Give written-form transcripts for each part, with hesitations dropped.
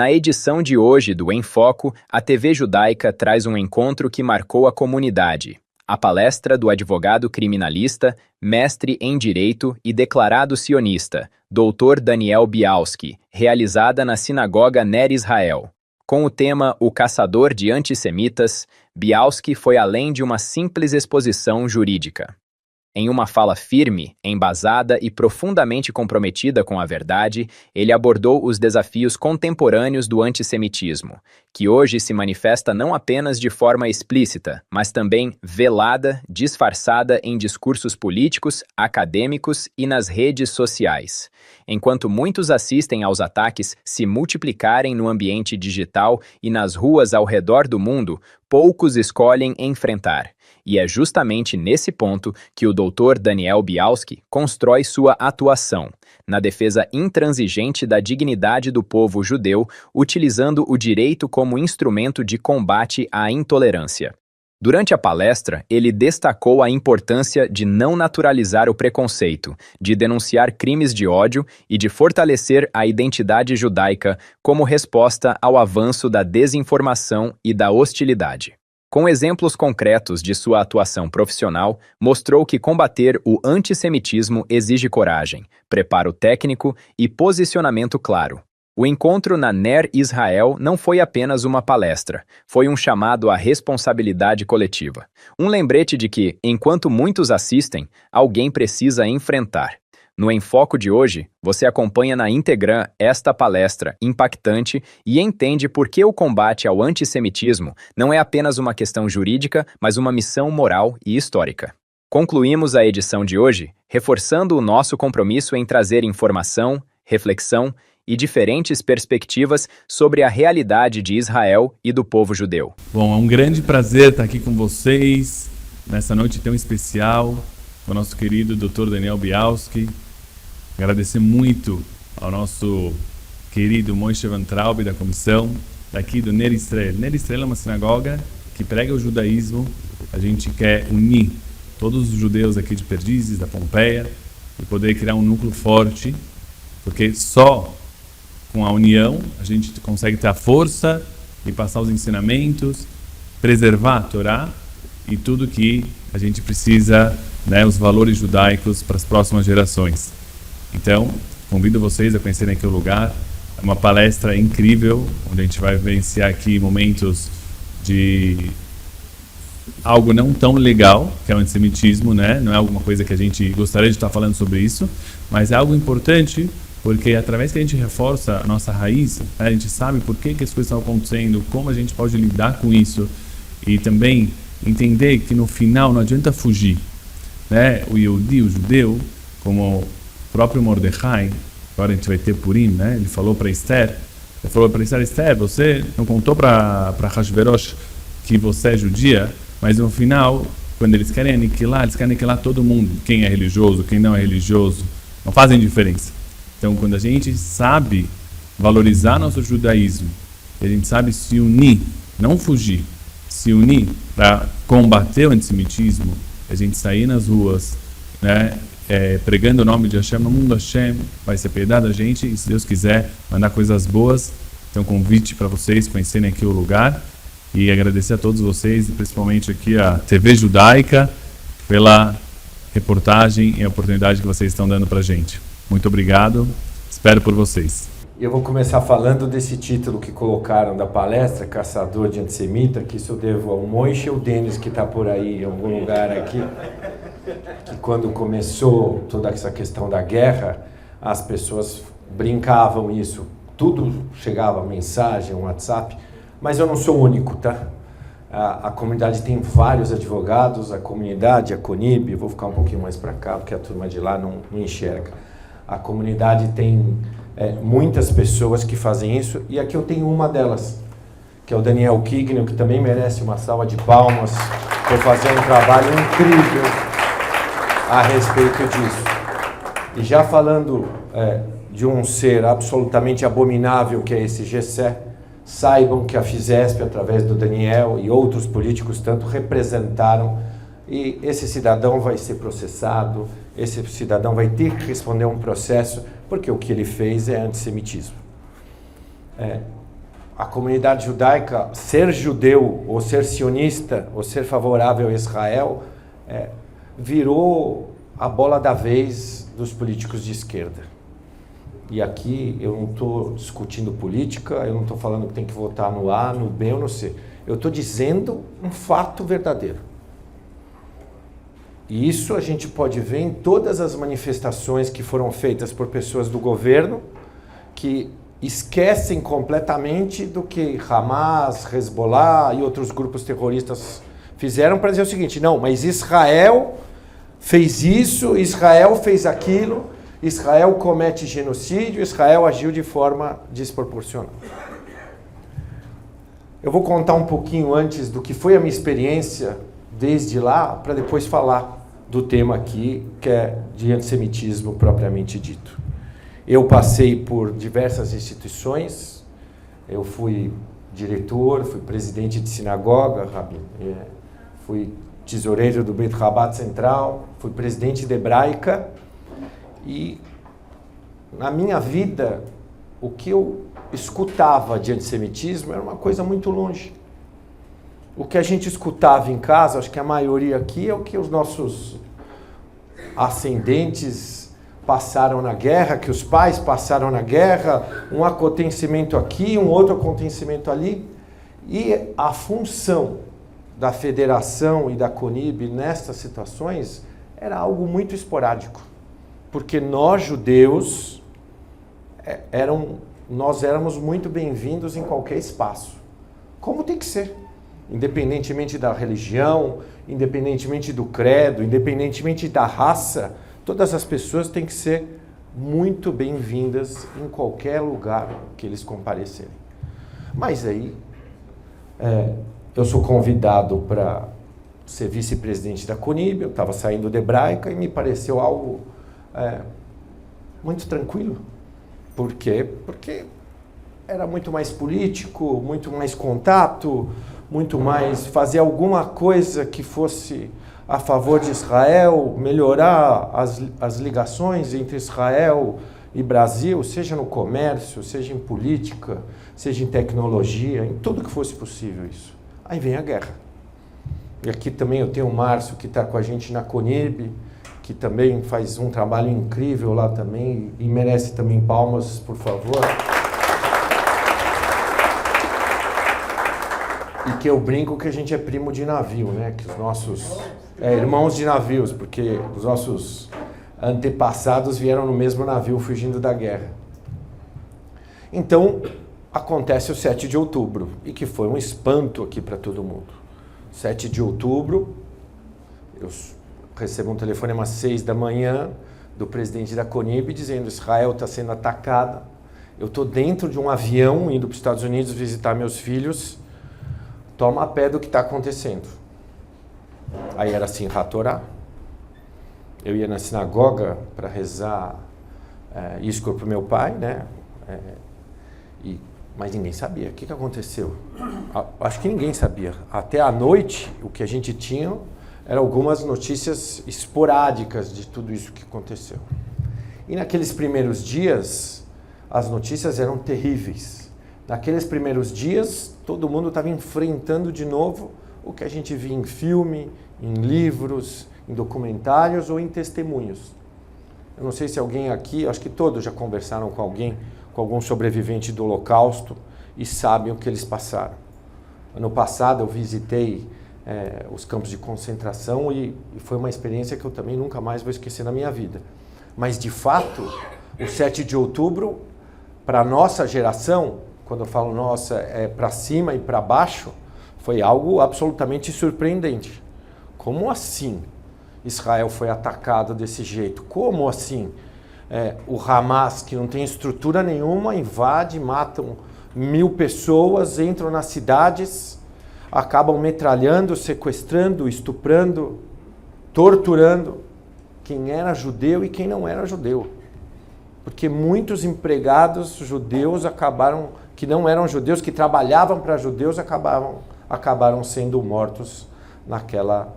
Na edição de hoje do Em Foco, a TV Judaica traz um encontro que marcou a comunidade. A palestra do advogado criminalista, mestre em direito e declarado sionista, Dr. Daniel Bialski, realizada na Sinagoga Ner Israel. Com o tema O Caçador de Antissemitas, Bialski foi além de uma simples exposição jurídica. Em uma fala firme, embasada e profundamente comprometida com a verdade, ele abordou os desafios contemporâneos do antissemitismo, que hoje se manifesta não apenas de forma explícita, mas também velada, disfarçada em discursos políticos, acadêmicos e nas redes sociais. Enquanto muitos assistem aos ataques se multiplicarem no ambiente digital e nas ruas ao redor do mundo, poucos escolhem enfrentar. E é justamente nesse ponto que o Dr. Daniel Bialski constrói sua atuação, na defesa intransigente da dignidade do povo judeu, utilizando o direito como instrumento de combate à intolerância. Durante a palestra, ele destacou a importância de não naturalizar o preconceito, de denunciar crimes de ódio e de fortalecer a identidade judaica como resposta ao avanço da desinformação e da hostilidade. Com exemplos concretos de sua atuação profissional, mostrou que combater o antissemitismo exige coragem, preparo técnico e posicionamento claro. O encontro na Ner Israel não foi apenas uma palestra, foi um chamado à responsabilidade coletiva. Um lembrete de que, enquanto muitos assistem, alguém precisa enfrentar. No Em Foco de hoje, você acompanha na íntegra esta palestra impactante e entende por que o combate ao antissemitismo não é apenas uma questão jurídica, mas uma missão moral e histórica. Concluímos a edição de hoje, reforçando o nosso compromisso em trazer informação, reflexão e diferentes perspectivas sobre a realidade de Israel e do povo judeu. Bom, é um grande prazer estar aqui com vocês, nessa noite tão especial, com o nosso querido Dr. Daniel Bialski. Agradecer muito ao nosso querido Moshe Van Traub da comissão, daqui do Ner Israel. Ner Israel é uma sinagoga que prega o judaísmo. A gente quer unir todos os judeus aqui de Perdizes, da Pompeia, e poder criar um núcleo forte, porque só com a união a gente consegue ter a força e passar os ensinamentos, preservar a Torá e tudo que a gente precisa, né, os valores judaicos para as próximas gerações. Então, convido vocês a conhecerem aqui o lugar. É uma palestra incrível, onde a gente vai vivenciar aqui momentos de algo não tão legal, que é o antissemitismo, né? Não é alguma coisa que a gente gostaria de estar falando sobre isso, mas é algo importante, porque através que a gente reforça a nossa raiz, né, a gente sabe por que as coisas estão acontecendo, como a gente pode lidar com isso, e também entender que no final não adianta fugir, né? O Yehudi, o judeu, como o próprio Mordecai, agora a gente vai ter Purim, né? Ele falou para Esther, Esther, você não contou para Hashverosh que você é judia, mas no final, quando eles querem aniquilar todo mundo, quem é religioso, quem não é religioso, não fazem diferença. Então, quando a gente sabe valorizar nosso judaísmo, a gente sabe se unir, não fugir, se unir para combater o antissemitismo, a gente sair nas ruas, né, pregando o nome de Hashem no mundo, Hashem vai ser piedade da gente e, se Deus quiser, mandar coisas boas. Então, convite para vocês conhecerem aqui o lugar e agradecer a todos vocês, e principalmente aqui a TV Judaica, pela reportagem e a oportunidade que vocês estão dando para a gente. Muito obrigado, espero por vocês. Eu vou começar falando desse título que colocaram da palestra, Caçador de Antissemita, que isso eu devo ao Moishe e ao Denis, que está por aí em algum lugar aqui, que quando começou toda essa questão da guerra, as pessoas brincavam isso, tudo chegava mensagem, WhatsApp, mas eu não sou o único, tá? A comunidade tem vários advogados, a comunidade, a CONIB, eu vou ficar um pouquinho mais para cá, porque a turma de lá não enxerga. A comunidade tem muitas pessoas que fazem isso, e aqui eu tenho uma delas, que é o Daniel Kignel, que também merece uma salva de palmas por fazer um trabalho incrível a respeito disso. E já falando de um ser absolutamente abominável, que é esse Gessé, saibam que a Fizesp, através do Daniel e outros políticos tanto, representaram, e esse cidadão vai ser processado, esse cidadão vai ter que responder a um processo, porque o que ele fez é antissemitismo. a comunidade judaica, ser judeu, ou ser sionista, ou ser favorável a Israel, virou a bola da vez dos políticos de esquerda. E aqui eu não estou discutindo política, eu não estou falando que tem que votar no A, no B ou no C. Eu estou dizendo um fato verdadeiro. E isso a gente pode ver em todas as manifestações que foram feitas por pessoas do governo que esquecem completamente do que Hamas, Hezbollah e outros grupos terroristas fizeram para dizer o seguinte: não, mas Israel fez isso, Israel fez aquilo, Israel comete genocídio, Israel agiu de forma desproporcional. Eu vou contar um pouquinho antes do que foi a minha experiência desde lá, para depois falar do tema aqui, que é de antissemitismo propriamente dito. Eu passei por diversas instituições, eu fui diretor, fui presidente de sinagoga, fui tesoureiro do Beit Rabat Central, fui presidente da Hebraica, e na minha vida o que eu escutava de antissemitismo era uma coisa muito longe. O que a gente escutava em casa, acho que a maioria aqui, é o que os nossos ascendentes passaram na guerra, que os pais passaram na guerra, um acontecimento aqui, um outro acontecimento ali. E a função da federação e da CONIB nestas situações era algo muito esporádico. Porque nós, judeus, nós éramos muito bem-vindos em qualquer espaço. Como tem que ser. Independentemente da religião, independentemente do credo, independentemente da raça, todas as pessoas têm que ser muito bem-vindas em qualquer lugar que eles comparecerem. Mas aí, eu sou convidado para ser vice-presidente da CONIB, eu estava saindo da Hebraica e me pareceu algo muito tranquilo. Por quê? Porque era muito mais político, muito mais contato, muito mais fazer alguma coisa que fosse a favor de Israel, melhorar as ligações entre Israel e Brasil, seja no comércio, seja em política, seja em tecnologia, em tudo que fosse possível isso. Aí vem a guerra. E aqui também eu tenho o Márcio, que está com a gente na CONIB, que também faz um trabalho incrível lá também e merece também palmas, por favor. E que eu brinco que a gente é primo de navio, né? Que os nossos irmãos de navios, porque os nossos antepassados vieram no mesmo navio fugindo da guerra. Então, acontece o 7 de outubro, e que foi um espanto aqui para todo mundo. 7 de outubro, eu recebo um telefonema às 6 da manhã do presidente da CONIB dizendo: Israel está sendo atacada, eu estou dentro de um avião indo para os Estados Unidos visitar meus filhos, toma a pé do que está acontecendo. Aí era Simchat Torah. Eu ia na sinagoga para rezar Yizkor para o meu pai, né? Mas ninguém sabia. O que aconteceu? Acho que ninguém sabia. Até à noite, o que a gente tinha eram algumas notícias esporádicas de tudo isso que aconteceu. E naqueles primeiros dias, as notícias eram terríveis. Naqueles primeiros dias, todo mundo estava enfrentando de novo o que a gente via em filme, em livros, em documentários ou em testemunhos. Eu não sei se alguém aqui, acho que todos já conversaram com alguém, com algum sobrevivente do Holocausto e sabem o que eles passaram. Ano passado eu visitei os campos de concentração e foi uma experiência que eu também nunca mais vou esquecer na minha vida. Mas, de fato, o 7 de outubro, para a nossa geração, quando eu falo nossa, é para cima e para baixo, foi algo absolutamente surpreendente. Como assim Israel foi atacado desse jeito? Como assim o Hamas, que não tem estrutura nenhuma, invade, matam 1000 pessoas, entram nas cidades, acabam metralhando, sequestrando, estuprando, torturando quem era judeu e quem não era judeu. Porque muitos empregados judeus que não eram judeus, que trabalhavam para judeus, acabaram sendo mortos naquela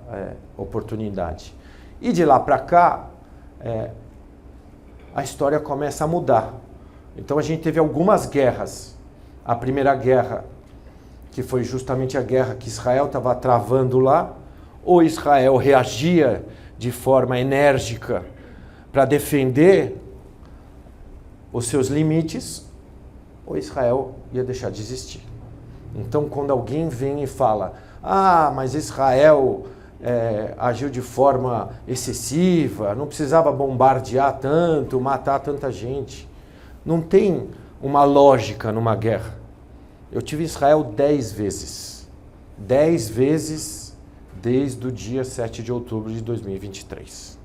oportunidade. E de lá para cá, a história começa a mudar. Então a gente teve algumas guerras a Primeira Guerra, que foi justamente a guerra que Israel estava travando lá, ou Israel reagia de forma enérgica para defender os seus limites, ou Israel ia deixar de existir. Então, quando alguém vem e fala, mas Israel agiu de forma excessiva, não precisava bombardear tanto, matar tanta gente. Não tem uma lógica numa guerra. Eu tive em Israel 10 vezes. 10 vezes desde o dia 7 de outubro de 2023.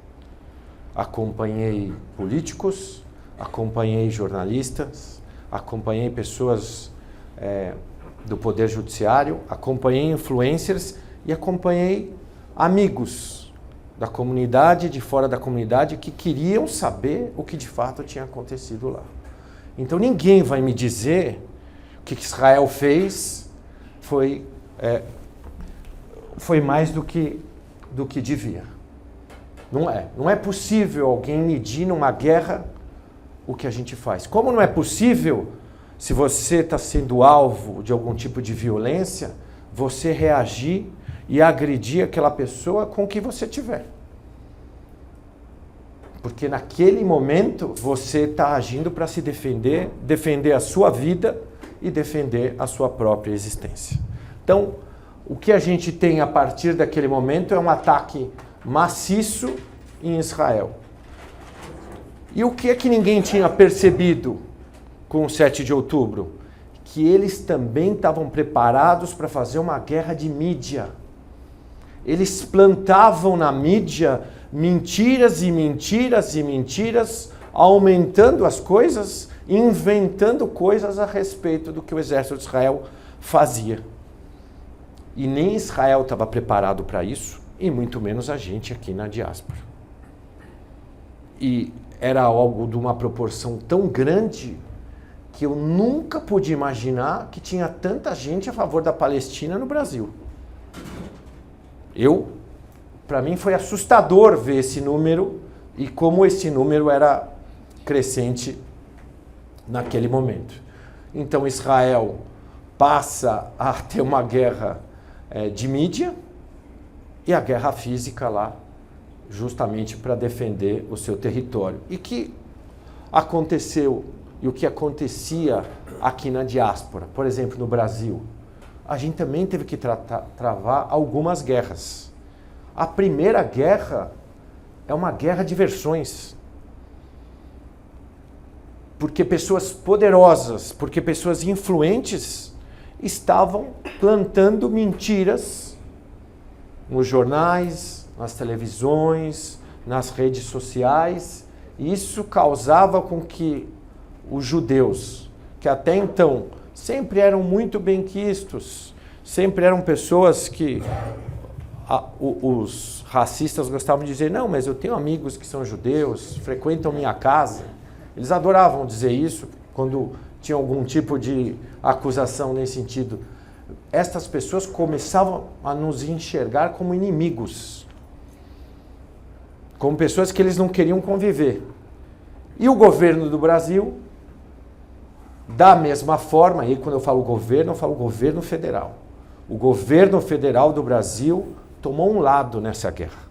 Acompanhei políticos, acompanhei jornalistas, acompanhei pessoas do Poder Judiciário, acompanhei influencers e acompanhei amigos da comunidade, de fora da comunidade, que queriam saber o que de fato tinha acontecido lá. Então ninguém vai me dizer que Israel fez foi mais do que devia. Não é. Não é possível alguém medir numa guerra o que a gente faz. Como não é possível, se você está sendo alvo de algum tipo de violência, você reagir e agredir aquela pessoa com o que você tiver. Porque naquele momento você está agindo para se defender, defender a sua vida e defender a sua própria existência. Então, o que a gente tem a partir daquele momento é um ataque maciço em Israel. E o que é que ninguém tinha percebido com o 7 de outubro? Que eles também estavam preparados para fazer uma guerra de mídia. Eles plantavam na mídia mentiras e mentiras e mentiras, aumentando as coisas, inventando coisas a respeito do que o exército de Israel fazia. E nem Israel estava preparado para isso, e muito menos a gente aqui na diáspora. E era algo de uma proporção tão grande que eu nunca pude imaginar que tinha tanta gente a favor da Palestina no Brasil. Para mim foi assustador ver esse número e como esse número era crescente naquele momento. Então Israel passa a ter uma guerra de mídia e a guerra física lá, justamente para defender o seu território. E que aconteceu, e o que acontecia aqui na diáspora, por exemplo, no Brasil, a gente também teve que travar algumas guerras. A primeira guerra é uma guerra de versões. Porque pessoas poderosas, porque pessoas influentes estavam plantando mentiras nos jornais, nas televisões, nas redes sociais. E isso causava com que os judeus, que até então sempre eram muito benquistos, sempre eram pessoas que os racistas gostavam de dizer, não, mas eu tenho amigos que são judeus, frequentam minha casa. Eles adoravam dizer isso quando tinha algum tipo de acusação nesse sentido. Estas pessoas começavam a nos enxergar como inimigos, como pessoas que eles não queriam conviver. E o governo do Brasil, da mesma forma, e quando eu falo governo federal. O governo federal do Brasil tomou um lado nessa guerra.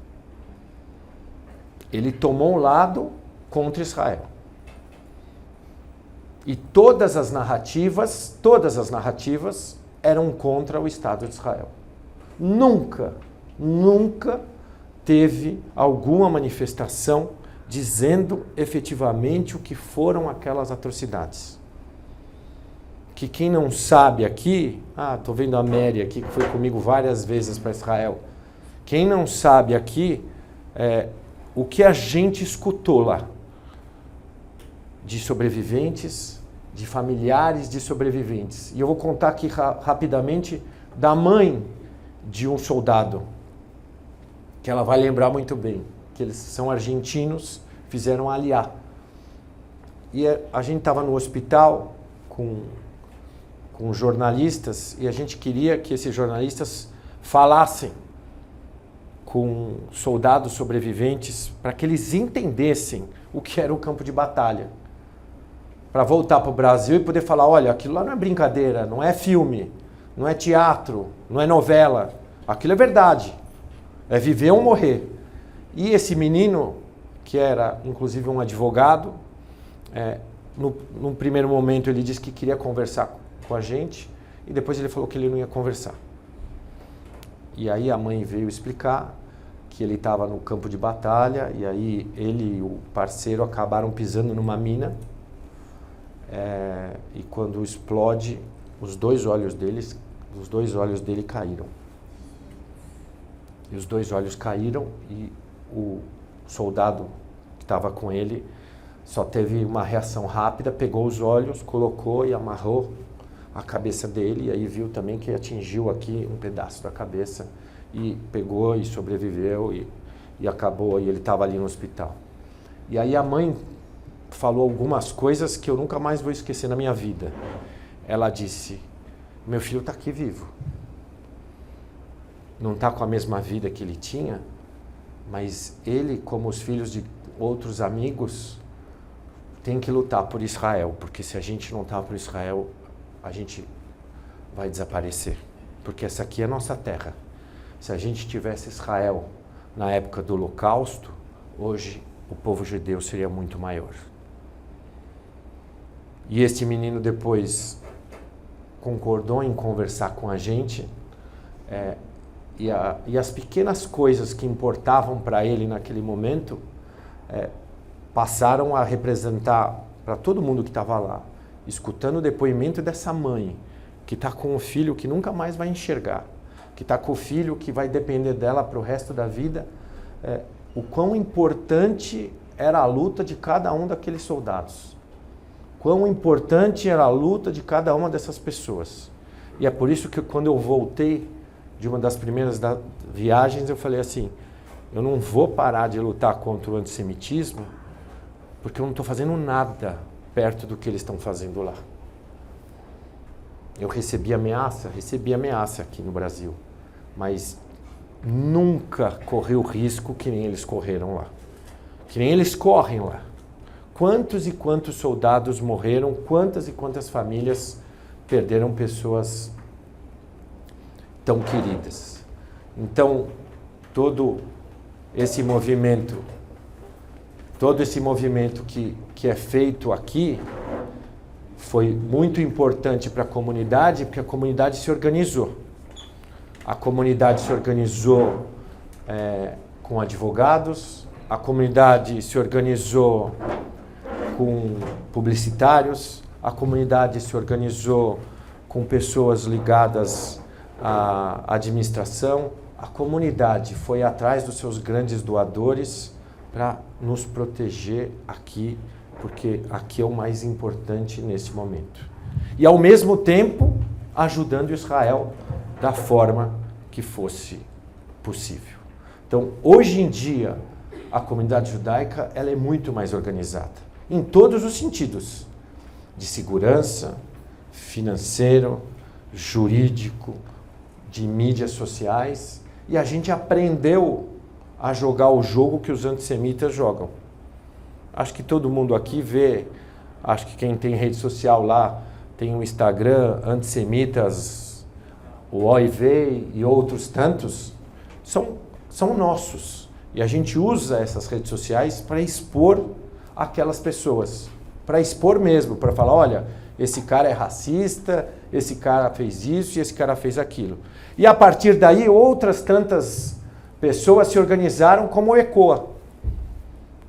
Ele tomou um lado contra Israel. E todas as narrativas eram contra o Estado de Israel. Nunca teve alguma manifestação dizendo efetivamente o que foram aquelas atrocidades. Que quem não sabe aqui, estou vendo a Mary aqui, que foi comigo várias vezes para Israel. Quem não sabe aqui, o que a gente escutou lá, de sobreviventes, de familiares de sobreviventes. E eu vou contar aqui rapidamente da mãe de um soldado, que ela vai lembrar muito bem, que eles são argentinos, fizeram aliá. E a gente estava no hospital com jornalistas e a gente queria que esses jornalistas falassem com soldados sobreviventes para que eles entendessem o que era o campo de batalha, para voltar para o Brasil e poder falar, olha, aquilo lá não é brincadeira, não é filme, não é teatro, não é novela, aquilo é verdade, é viver ou morrer. E esse menino, que era inclusive um advogado, num primeiro momento ele disse que queria conversar com a gente e depois ele falou que ele não ia conversar. E aí a mãe veio explicar que ele estava no campo de batalha e aí ele e o parceiro acabaram pisando numa mina e quando explode, os dois olhos dele caíram. E os dois olhos caíram e o soldado que estava com ele só teve uma reação rápida, pegou os olhos, colocou e amarrou a cabeça dele, e aí viu também que atingiu aqui um pedaço da cabeça e pegou e sobreviveu e acabou, e ele estava ali no hospital. E aí a mãe falou algumas coisas que eu nunca mais vou esquecer na minha vida. Ela disse, meu filho está aqui vivo. Não está com a mesma vida que ele tinha, mas ele, como os filhos de outros amigos, tem que lutar por Israel, porque se a gente não lutar por Israel, a gente vai desaparecer, porque essa aqui é a nossa terra. Se a gente tivesse Israel na época do Holocausto, hoje o povo judeu seria muito maior. E este menino depois concordou em conversar com a gente, e as pequenas coisas que importavam para ele naquele momento passaram a representar para todo mundo que estava lá, escutando o depoimento dessa mãe, que está com um filho que nunca mais vai enxergar, que está com o filho que vai depender dela para o resto da vida, o quão importante era a luta de cada um daqueles soldados, quão importante era a luta de cada uma dessas pessoas. E é por isso que quando eu voltei de uma das primeiras viagens, eu falei assim, eu não vou parar de lutar contra o antissemitismo, porque eu não estou fazendo nada perto do que eles estão fazendo lá. Eu recebi ameaça aqui no Brasil, mas nunca corri o risco que nem eles correram lá, que nem eles correm lá. Quantos e quantos soldados morreram, quantas e quantas famílias perderam pessoas tão queridas. Então, todo esse movimento que é feito aqui foi muito importante para a comunidade, porque a comunidade se organizou. A comunidade se organizou com advogados, a comunidade se organizou com publicitários, a comunidade se organizou com pessoas ligadas à administração, a comunidade foi atrás dos seus grandes doadores para nos proteger aqui, porque aqui é o mais importante nesse momento. E ao mesmo tempo, ajudando Israel da forma que fosse possível. Então, hoje em dia, a comunidade judaica ela é muito mais organizada, em todos os sentidos, de segurança, financeiro, jurídico, de mídias sociais, e a gente aprendeu a jogar o jogo que os antissemitas jogam. Acho que todo mundo aqui vê, acho que quem tem rede social lá, tem o Instagram, antissemitas, o OIV e outros tantos, são nossos. E a gente usa essas redes sociais para expor aquelas pessoas, para expor mesmo, para falar, olha, esse cara é racista, esse cara fez isso e esse cara fez aquilo. E a partir daí, outras tantas pessoas se organizaram como o ECOA,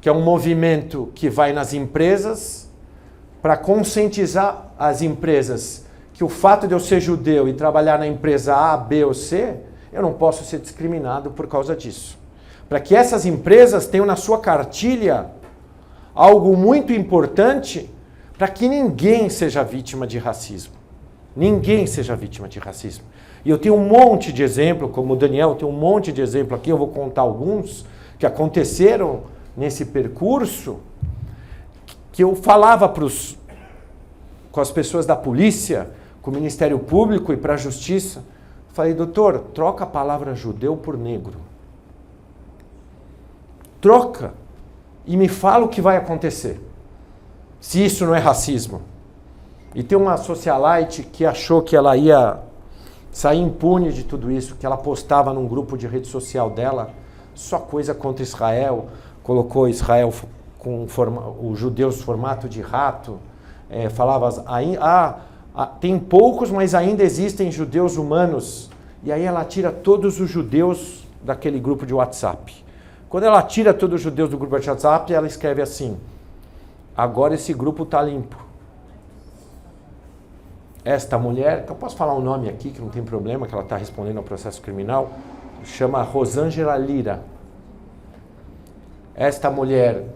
que é um movimento que vai nas empresas para conscientizar as empresas que o fato de eu ser judeu e trabalhar na empresa A, B ou C, eu não posso ser discriminado por causa disso. Para que essas empresas tenham na sua cartilha algo muito importante para que ninguém seja vítima de racismo. Ninguém seja vítima de racismo. E eu tenho um monte de exemplo, como o Daniel tem um monte de exemplo aqui, eu vou contar alguns que aconteceram nesse percurso, que eu falava com as pessoas da polícia, com o Ministério Público e para a Justiça. Falei, doutor, troca a palavra judeu por negro. Troca e me fala o que vai acontecer. Se isso não é racismo. E tem uma socialite que achou que ela ia sair impune de tudo isso, que ela postava num grupo de rede social dela só coisa contra Israel, colocou Israel com os judeus formato de rato, falava, tem poucos, mas ainda existem judeus humanos. E aí ela tira todos os judeus daquele grupo de WhatsApp. Quando ela tira todos os judeus do grupo de WhatsApp, ela escreve assim: agora esse grupo está limpo. Esta mulher, que eu posso falar o nome aqui, que não tem problema, que ela está respondendo ao processo criminal, chama Rosângela Lira. Esta mulher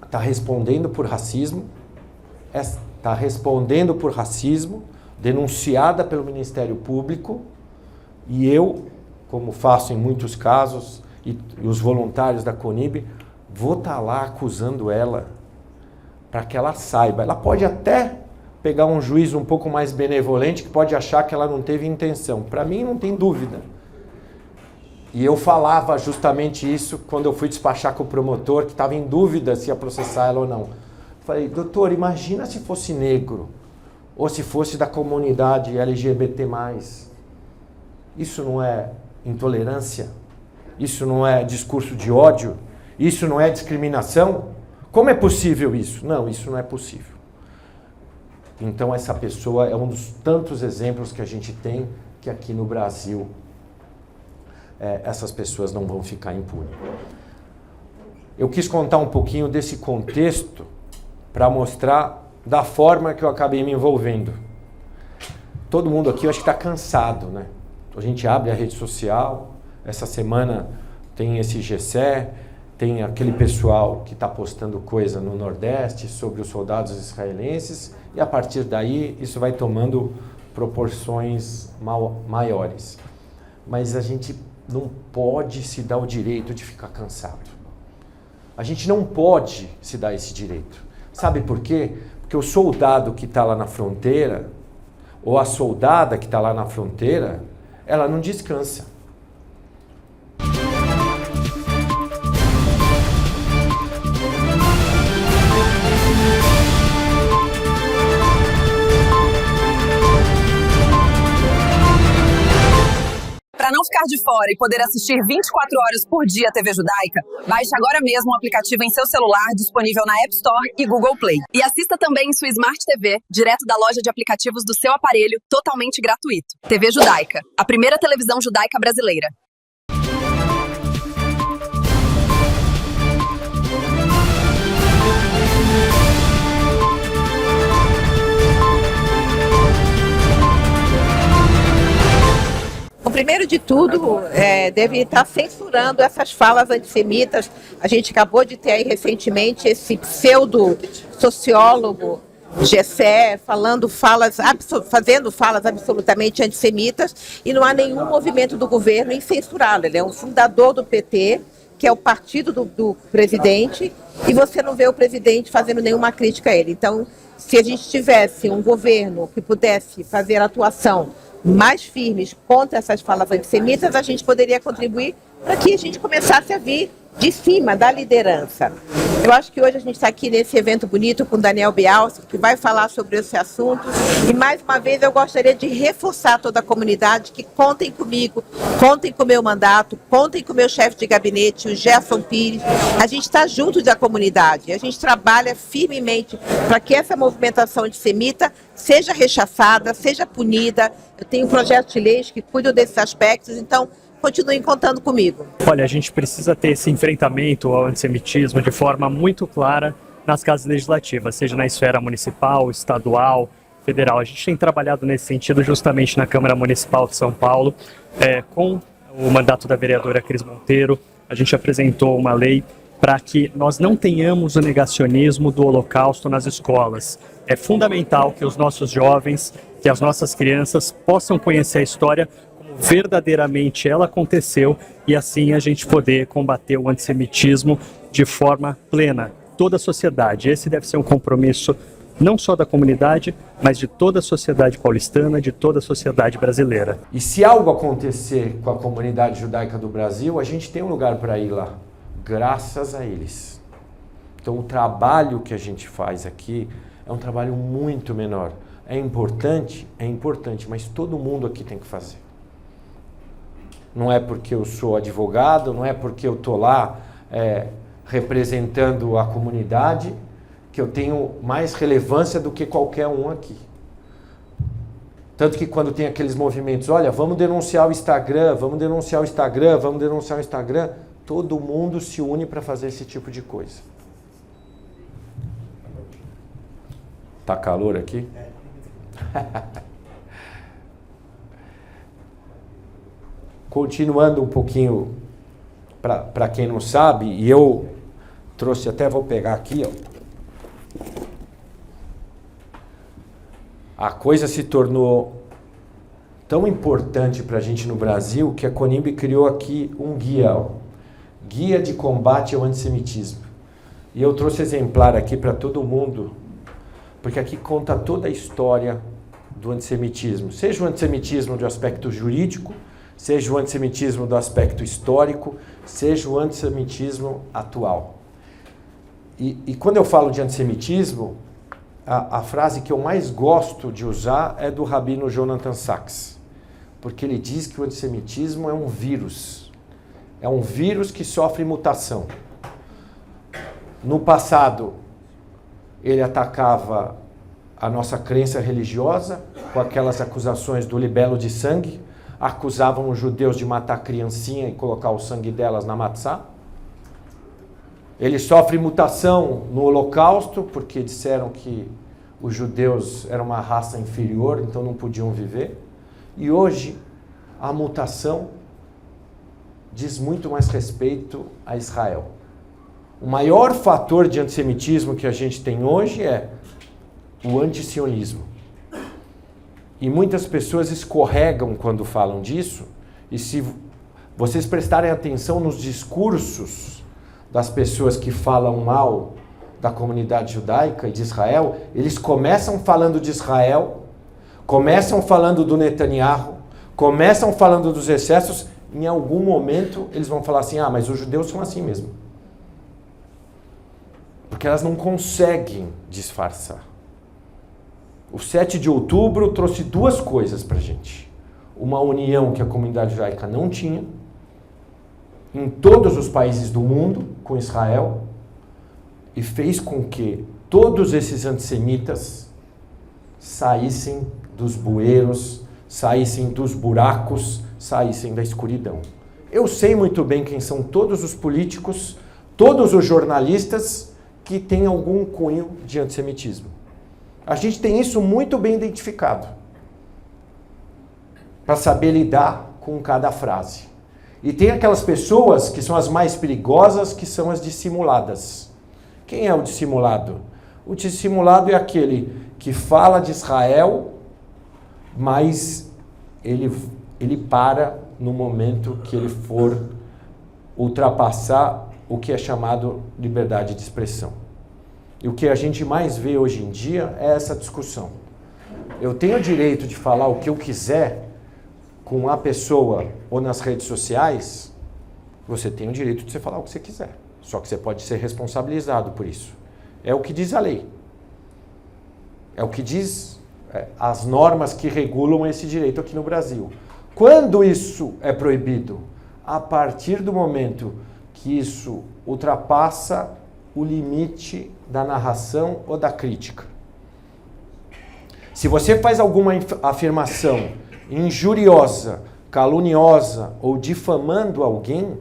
está respondendo por racismo, denunciada pelo Ministério Público, e eu, como faço em muitos casos, e os voluntários da CONIB, vou estar lá acusando ela, para que ela saiba. Ela pode até pegar um juiz um pouco mais benevolente, que pode achar que ela não teve intenção. Para mim, não tem dúvida. E eu falava justamente isso quando eu fui despachar com o promotor, que estava em dúvida se ia processar ela ou não. Falei, doutor, imagina se fosse negro, ou se fosse da comunidade LGBT+. Isso não é intolerância? Isso não é discurso de ódio? Isso não é discriminação? Como é possível isso? Não, isso não é possível. Então essa pessoa é um dos tantos exemplos que a gente tem que aqui no Brasil essas pessoas não vão ficar impunes. Eu quis contar um pouquinho desse contexto para mostrar da forma que eu acabei me envolvendo. Todo mundo aqui eu acho que está cansado, né? A gente abre a rede social, essa semana tem esse GCE, tem aquele pessoal que está postando coisa no Nordeste sobre os soldados israelenses, e a partir daí isso vai tomando proporções maiores. Mas a gente não pode se dar o direito de ficar cansado. A gente não pode se dar esse direito. Sabe por quê? Porque o soldado que está lá na fronteira, ou a soldada que está lá na fronteira, ela não descansa. Para não ficar de fora e poder assistir 24 horas por dia a TV Judaica, baixe agora mesmo o aplicativo em seu celular, disponível na App Store e Google Play. E assista também em sua Smart TV, direto da loja de aplicativos do seu aparelho, totalmente gratuito. TV Judaica, a primeira televisão judaica brasileira. Primeiro de tudo, deve estar censurando essas falas antissemitas. A gente acabou de ter aí recentemente esse pseudo-sociólogo GCE fazendo falas absolutamente antissemitas, e não há nenhum movimento do governo em censurá-lo. Ele é um fundador do PT, que é o partido do presidente, e você não vê o presidente fazendo nenhuma crítica a ele. Então, se a gente tivesse um governo que pudesse fazer atuação mais firmes contra essas falas antissemitas, a gente poderia contribuir para que a gente começasse a vir de cima, da liderança. Eu acho que hoje a gente está aqui nesse evento bonito com o Daniel Bialski, que vai falar sobre esse assunto. E mais uma vez eu gostaria de reforçar toda a comunidade que contem comigo, contem com o meu mandato, contem com o meu chefe de gabinete, o Gerson Pires. A gente está junto da comunidade, a gente trabalha firmemente para que essa movimentação antissemita seja rechaçada, seja punida. Eu tenho projetos de leis que cuidam desses aspectos, então continuem contando comigo. Olha, a gente precisa ter esse enfrentamento ao antissemitismo de forma muito clara nas casas legislativas, seja na esfera municipal, estadual, federal. A gente tem trabalhado nesse sentido justamente na Câmara Municipal de São Paulo, com o mandato da vereadora Cris Monteiro. A gente apresentou uma lei para que nós não tenhamos o negacionismo do Holocausto nas escolas. É fundamental que os nossos jovens, que as nossas crianças possam conhecer a história verdadeiramente ela aconteceu, e assim a gente poder combater o antissemitismo de forma plena, toda a sociedade. Esse deve ser um compromisso não só da comunidade, mas de toda a sociedade paulistana, de toda a sociedade brasileira. E se algo acontecer com a comunidade judaica do Brasil, a gente tem um lugar para ir lá, graças a eles. Então, o trabalho que a gente faz aqui é um trabalho muito menor. É importante, mas todo mundo aqui tem que fazer. Não é porque eu sou advogado, não é porque eu estou lá representando a comunidade que eu tenho mais relevância do que qualquer um aqui. Tanto que quando tem aqueles movimentos, olha, vamos denunciar o Instagram, todo mundo se une para fazer esse tipo de coisa. Tá calor aqui? Continuando um pouquinho, para quem não sabe, e eu trouxe, até vou pegar aqui, ó. A coisa se tornou tão importante para a gente no Brasil que a CONIB criou aqui um guia, ó, Guia de Combate ao Antissemitismo. E eu trouxe exemplar aqui para todo mundo, porque aqui conta toda a história do antissemitismo, seja o antissemitismo do aspecto jurídico, seja o antissemitismo do aspecto histórico, seja o antissemitismo atual. E quando eu falo de antissemitismo, a frase que eu mais gosto de usar é do rabino Jonathan Sacks, porque ele diz que o antissemitismo é um vírus que sofre mutação. No passado, ele atacava a nossa crença religiosa com aquelas acusações do libelo de sangue, acusavam os judeus de matar criancinha e colocar o sangue delas na matzá. Ele sofre mutação no Holocausto, porque disseram que os judeus eram uma raça inferior, então não podiam viver. E hoje, a mutação diz muito mais respeito a Israel. O maior fator de antissemitismo que a gente tem hoje é o antisionismo. E muitas pessoas escorregam quando falam disso, e se vocês prestarem atenção nos discursos das pessoas que falam mal da comunidade judaica e de Israel, eles começam falando de Israel, começam falando do Netanyahu, começam falando dos excessos, em algum momento eles vão falar assim, mas os judeus são assim mesmo. Porque elas não conseguem disfarçar. O 7 de outubro trouxe duas coisas para a gente. Uma união que a comunidade judaica não tinha, em todos os países do mundo, com Israel, e fez com que todos esses antissemitas saíssem dos bueiros, saíssem dos buracos, saíssem da escuridão. Eu sei muito bem quem são todos os políticos, todos os jornalistas que têm algum cunho de antissemitismo. A gente tem isso muito bem identificado, para saber lidar com cada frase. E tem aquelas pessoas que são as mais perigosas, que são as dissimuladas. Quem é o dissimulado? O dissimulado é aquele que fala de Israel, mas ele para no momento que ele for ultrapassar o que é chamado liberdade de expressão. E o que a gente mais vê hoje em dia é essa discussão. Eu tenho o direito de falar o que eu quiser com a pessoa ou nas redes sociais, você tem o direito de você falar o que você quiser. Só que você pode ser responsabilizado por isso. É o que diz a lei. É o que diz as normas que regulam esse direito aqui no Brasil. Quando isso é proibido? A partir do momento que isso ultrapassa o limite da narração ou da crítica. Se você faz alguma afirmação injuriosa, caluniosa ou difamando alguém,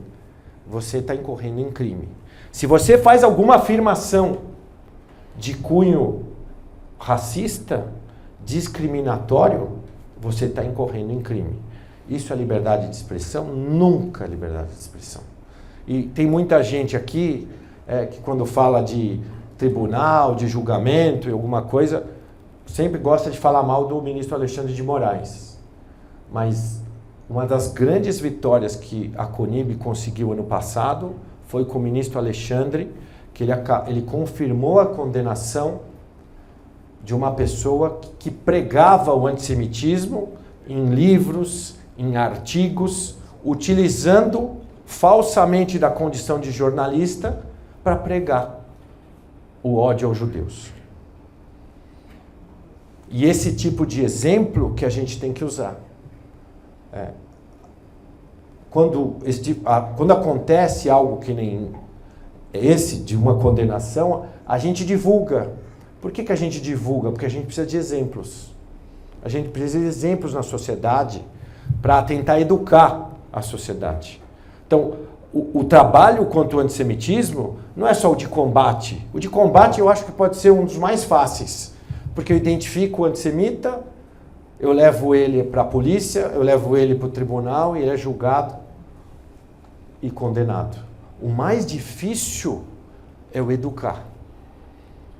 você está incorrendo em crime. Se você faz alguma afirmação de cunho racista, discriminatório, você está incorrendo em crime. Isso é liberdade de expressão? Nunca é liberdade de expressão. E tem muita gente aqui que quando fala de tribunal, de julgamento e alguma coisa, sempre gosta de falar mal do ministro Alexandre de Moraes. Mas uma das grandes vitórias que a CONIB conseguiu ano passado foi com o ministro Alexandre, que ele confirmou a condenação de uma pessoa que pregava o antissemitismo em livros, em artigos, utilizando falsamente da condição de jornalista para pregar o ódio aos judeus. E esse tipo de exemplo que a gente tem que usar. Quando acontece algo que nem esse, de uma condenação, a gente divulga. Por que a gente divulga? Porque a gente precisa de exemplos. A gente precisa de exemplos na sociedade para tentar educar a sociedade. Então, o trabalho contra o antissemitismo não é só o de combate. O de combate eu acho que pode ser um dos mais fáceis, porque eu identifico o antissemita, eu levo ele para a polícia, eu levo ele para o tribunal e ele é julgado e condenado. O mais difícil é o educar.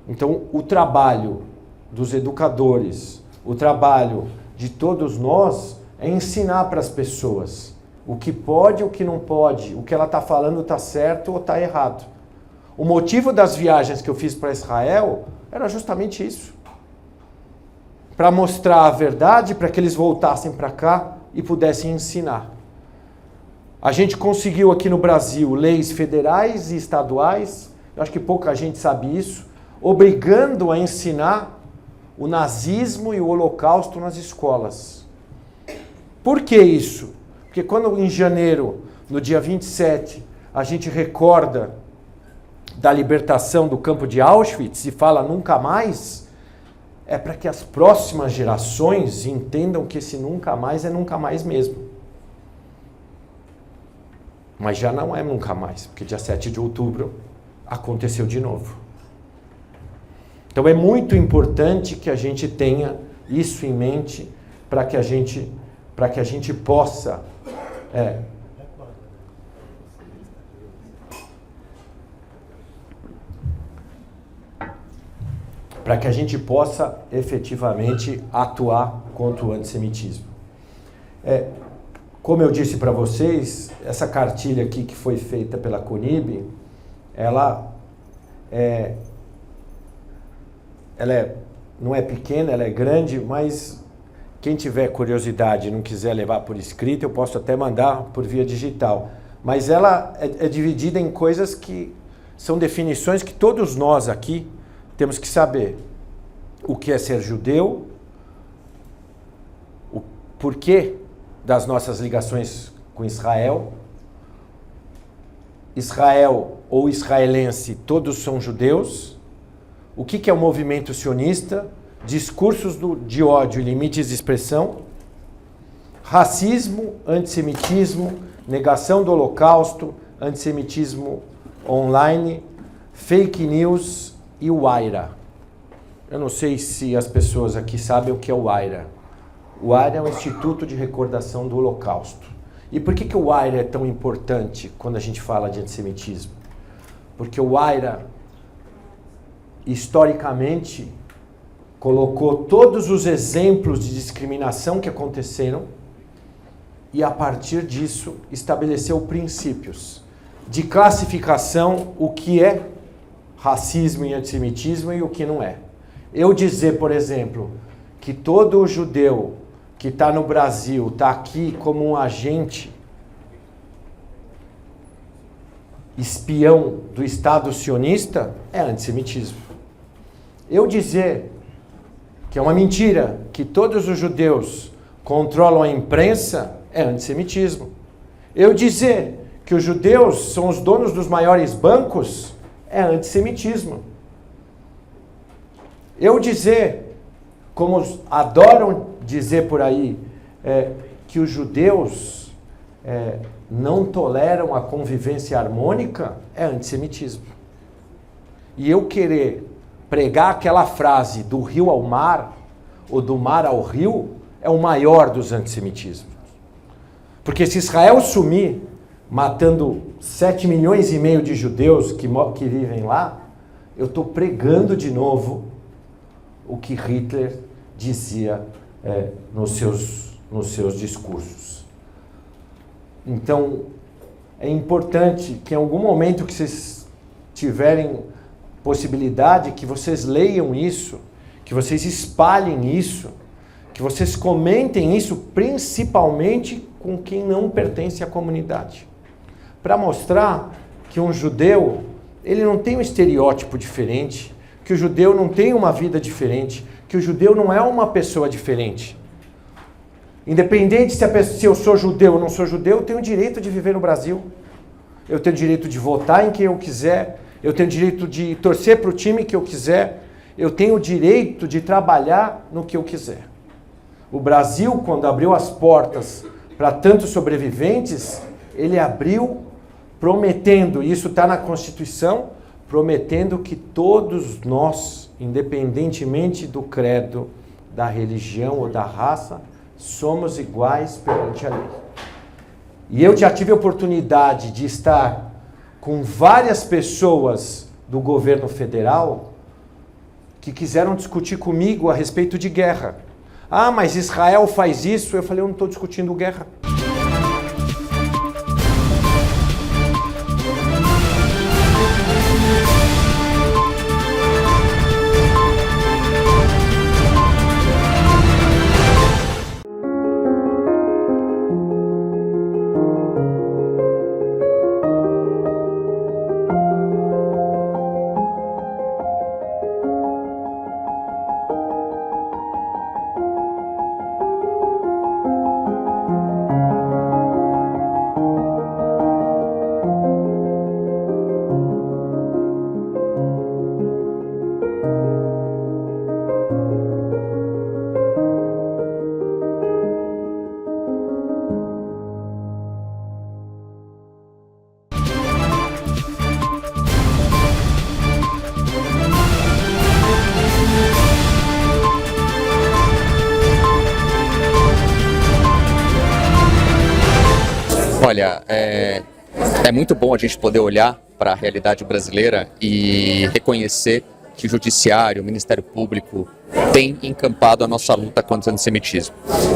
Então, o trabalho dos educadores, o trabalho de todos nós é ensinar para as pessoas o que pode e o que não pode, o que ela está falando está certo ou está errado. O motivo das viagens que eu fiz para Israel era justamente isso. Para mostrar a verdade, para que eles voltassem para cá e pudessem ensinar. A gente conseguiu aqui no Brasil leis federais e estaduais, eu acho que pouca gente sabe isso, obrigando a ensinar o nazismo e o holocausto nas escolas. Por que isso? Porque quando em janeiro, no dia 27, a gente recorda da libertação do campo de Auschwitz e fala nunca mais, é para que as próximas gerações entendam que esse nunca mais é nunca mais mesmo. Mas já não é nunca mais, porque dia 7 de outubro aconteceu de novo. Então é muito importante que a gente tenha isso em mente para que a gente possa para que a gente possa efetivamente atuar contra o antissemitismo. Como eu disse para vocês, essa cartilha aqui que foi feita pela CONIB, ela não é pequena, ela é grande, mas quem tiver curiosidade e não quiser levar por escrito, eu posso até mandar por via digital. Mas ela é dividida em coisas que são definições que todos nós aqui temos que saber. O que é ser judeu, o porquê das nossas ligações com Israel. Israel ou israelense, todos são judeus. O que é o movimento sionista? Discursos de ódio e limites de expressão. Racismo, antissemitismo, negação do holocausto, antissemitismo online, fake news e o AIRA. Eu não sei se as pessoas aqui sabem o que é o AIRA. O AIRA é o Instituto de Recordação do Holocausto. E por que o AIRA é tão importante quando a gente fala de antissemitismo? Porque o AIRA, historicamente, colocou todos os exemplos de discriminação que aconteceram e, a partir disso, estabeleceu princípios de classificação, o que é racismo e antissemitismo e o que não é. Eu dizer, por exemplo, que todo judeu que está no Brasil está aqui como um agente espião do Estado sionista é antissemitismo. Eu dizer que é uma mentira que todos os judeus controlam a imprensa é antissemitismo. Eu dizer que os judeus são os donos dos maiores bancos é antissemitismo. Eu dizer, como adoram dizer por aí, que os judeus não toleram a convivência harmônica é antissemitismo. E eu querer pregar aquela frase do rio ao mar, ou do mar ao rio, é o maior dos antissemitismos. Porque se Israel sumir, matando 7,5 milhões de judeus que vivem lá, eu estou pregando de novo o que Hitler dizia nos seus discursos. Então, é importante que em algum momento que vocês tiverem possibilidade, que vocês leiam isso, que vocês espalhem isso, que vocês comentem isso, principalmente com quem não pertence à comunidade. Para mostrar que um judeu, ele não tem um estereótipo diferente, que o judeu não tem uma vida diferente, que o judeu não é uma pessoa diferente. Independente se eu sou judeu ou não sou judeu, eu tenho o direito de viver no Brasil. Eu tenho o direito de votar em quem eu quiser, eu tenho o direito de torcer para o time que eu quiser, eu tenho o direito de trabalhar no que eu quiser. O Brasil, quando abriu as portas para tantos sobreviventes, ele abriu prometendo, e isso está na Constituição, prometendo que todos nós, independentemente do credo, da religião ou da raça, somos iguais perante a lei. E eu já tive a oportunidade de estar com várias pessoas do governo federal que quiseram discutir comigo a respeito de guerra. Ah, mas Israel faz isso. Eu falei, eu não estou discutindo guerra. Olha, é muito bom a gente poder olhar para a realidade brasileira e reconhecer que o Judiciário, o Ministério Público tem encampado a nossa luta contra o antissemitismo.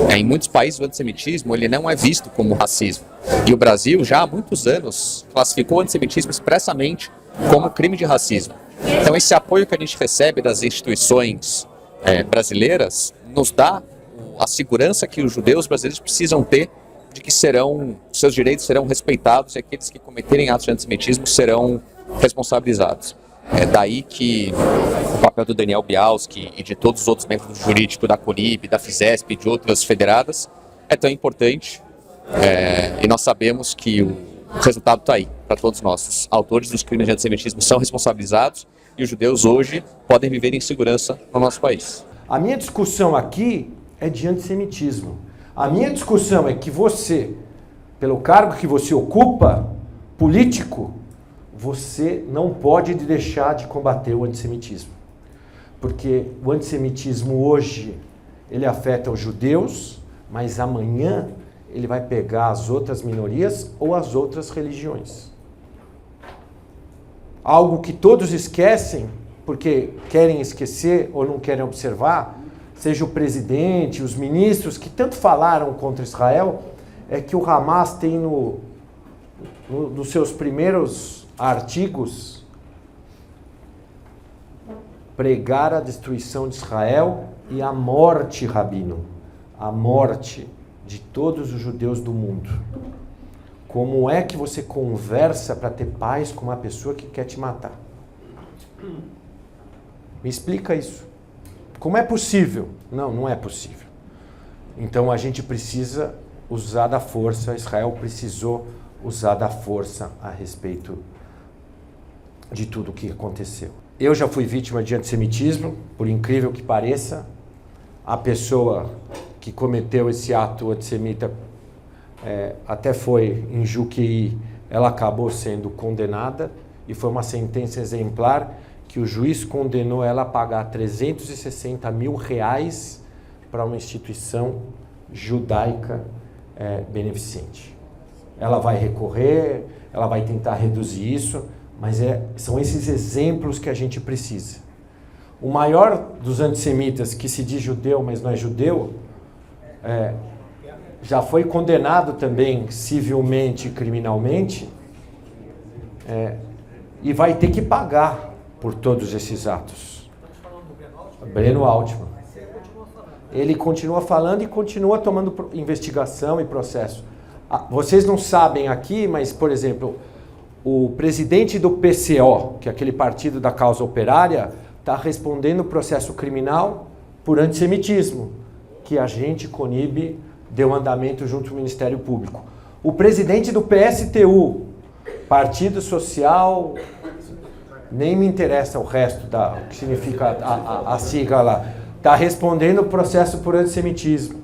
Em muitos países o antissemitismo ele não é visto como racismo. E o Brasil já há muitos anos classificou o antissemitismo expressamente como crime de racismo. Então esse apoio que a gente recebe das instituições brasileiras nos dá a segurança que os judeus brasileiros precisam ter de que seus direitos serão respeitados e aqueles que cometerem atos de antissemitismo serão responsabilizados. É daí que o papel do Daniel Bialski e de todos os outros membros do jurídico da CONIB, da FISESP e de outras federadas é tão importante. E nós sabemos que o resultado está aí para todos nós. Os autores dos crimes de antissemitismo são responsabilizados e os judeus hoje podem viver em segurança no nosso país. A minha discussão aqui é de antissemitismo. A minha discussão é que você, pelo cargo que você ocupa, político, você não pode deixar de combater o antissemitismo. Porque o antissemitismo hoje, ele afeta os judeus, mas amanhã ele vai pegar as outras minorias ou as outras religiões. Algo que todos esquecem, porque querem esquecer ou não querem observar, seja o presidente, os ministros que tanto falaram contra Israel, é que o Hamas tem nos seus primeiros artigos pregar a destruição de Israel e a morte, Rabino, a morte de todos os judeus do mundo. Como é que você conversa para ter paz com uma pessoa que quer te matar? Me explica isso. Como é possível? Não, não é possível. Então a gente precisa usar da força, Israel precisou usar da força a respeito de tudo o que aconteceu. Eu já fui vítima de antissemitismo, por incrível que pareça. A pessoa que cometeu esse ato antissemita até foi em Juqueí, ela acabou sendo condenada e foi uma sentença exemplar que o juiz condenou ela a pagar 360 mil reais para uma instituição judaica beneficente. Ela vai recorrer, ela vai tentar reduzir isso, mas são esses exemplos que a gente precisa. O maior dos antissemitas, que se diz judeu, mas não é judeu, já foi condenado também civilmente e criminalmente, e vai ter que pagar por todos esses atos. Breno Altman. Ele continua falando e continua tomando investigação e processo. Vocês não sabem aqui, mas, por exemplo, o presidente do PCO, que é aquele partido da causa operária, está respondendo processo criminal por antissemitismo, que a gente, CONIB, deu andamento junto ao Ministério Público. O presidente do PSTU, Partido Social, nem me interessa o resto, o que significa a sigla lá, está respondendo o processo por antissemitismo.